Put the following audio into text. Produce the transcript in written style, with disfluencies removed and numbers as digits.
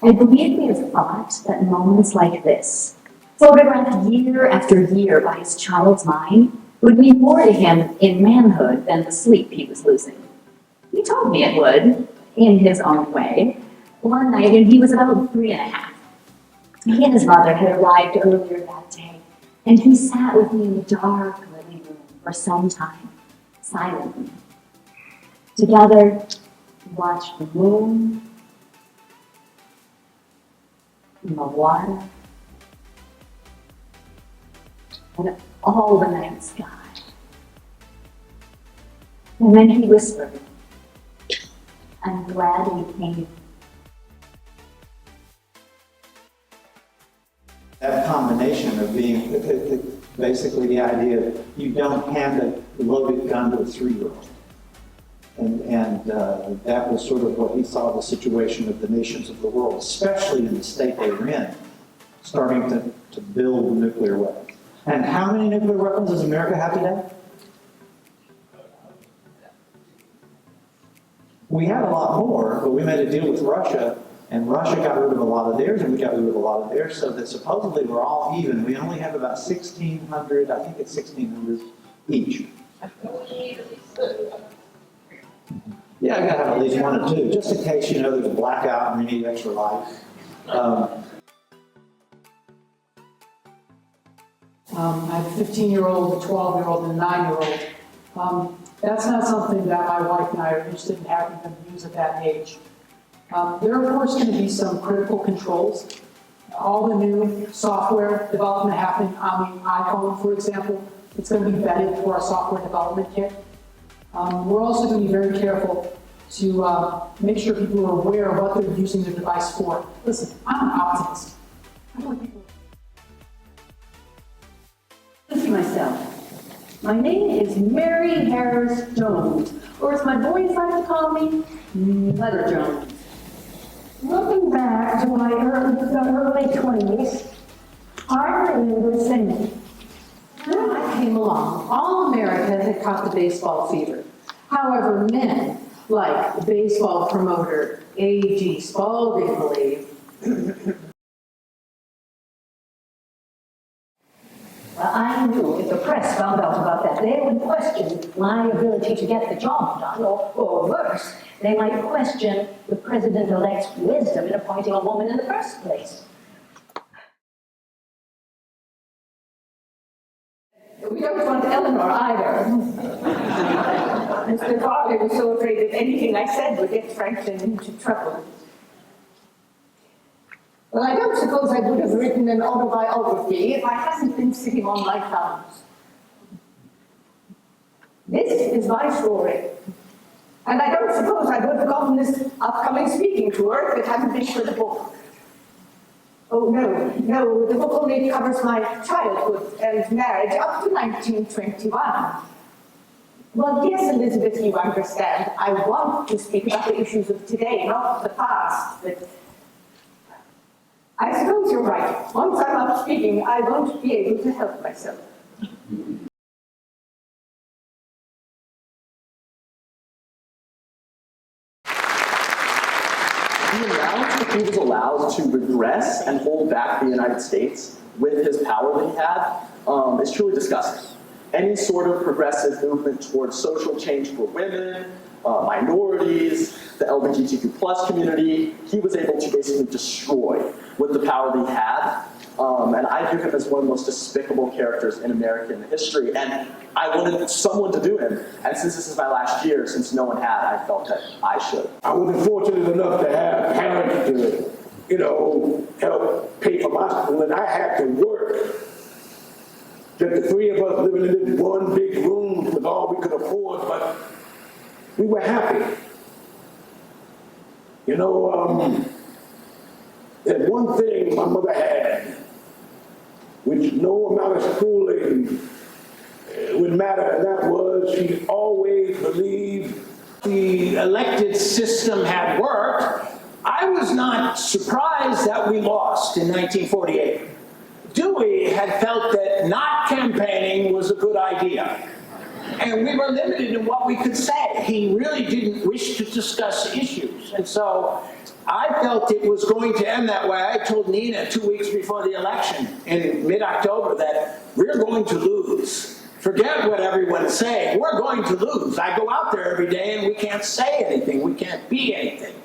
I believe we have thought that moments like this, photographed year after year by his child's mind, would mean more to him in manhood than the sleep he was losing. He told me it would, in his own way, one night when he was about 3.5. He and his mother had arrived earlier that day, and he sat with me in the dark living room for some time, silently. Together, we watched the moon and the water and all the night sky. And then he whispered, "I'm glad we came." That combination of being, basically the idea that you don't hand a loaded gun to a 3-year-old. And that was sort of what he saw the situation of the nations of the world, especially in the state they were in, starting to build nuclear weapons. And how many nuclear weapons does America have today? We have a lot more, but we made a deal with Russia, and Russia got rid of a lot of theirs, and we got rid of a lot of theirs, so that supposedly we're all even. We only have about 1,600, I think it's 1,600 each. Yeah, I gotta have at least 1 or 2, just in case, you know, there's a blackout and we need extra light. I have a 15-year-old, a 12-year-old, and a 9-year-old. That's not something that my wife and I are interested in having them use at that age. There are, of course, going to be some critical controls. All the new software development happening on the iPhone, for example, it's going to be vetted for a software development kit. We're also going to be very careful to make sure people are aware of what they're using their device for. Listen, I'm an optimist. I want people. Introduce myself. My name is Mary Harris Jones, or as my boys like to call me, Letter Jones. Looking back to my early 20s, I remember singing. When I came along, all America had caught the baseball fever. However, men like the baseball promoter A.G. Spalding believe. Well, I knew if the press found out about that, they would question my ability to get the job done, or worse, they might question the president-elect's wisdom in appointing a woman in the first place. We don't want Eleanor either. Mr. Farley was so afraid that anything I said would get Franklin into trouble. Well, I don't suppose I would have written an autobiography if I hadn't been sitting on my thumbs. This is my story. And I don't suppose I would have gotten this upcoming speaking tour if it hadn't been for the book. Oh, no, the book only covers my childhood and marriage up to 1921. Well, yes, Elizabeth, you understand. I want to speak about the issues of today, not the past. But I suppose you're right. Once I'm up speaking, I won't be able to help myself. The amount that he was allowed to regress and hold back the United States with his power that he had is truly disgusting. Any sort of progressive movement towards social change for women, minorities, the LGBTQ+ community, he was able to basically destroy with the power that he had. And I view him as one of the most despicable characters in American history. And I wanted someone to do him. And since this is my last year, since no one had, I felt that I should. I was fortunate enough to have parents to, help pay for my school, and I had to work. Just the 3 of us living in this one big room was all we could afford, but we were happy. There's one thing my mother had, which no amount of schooling would matter, and that was she always believed the elected system had worked. I was not surprised that we lost in 1948. Dewey had felt that not campaigning was a good idea. And we were limited in what we could say. He really didn't wish to discuss issues. And so I felt it was going to end that way. I told Nina 2 weeks before the election in mid-October that we're going to lose. Forget what everyone's saying. We're going to lose. I go out there every day and we can't say anything. We can't be anything.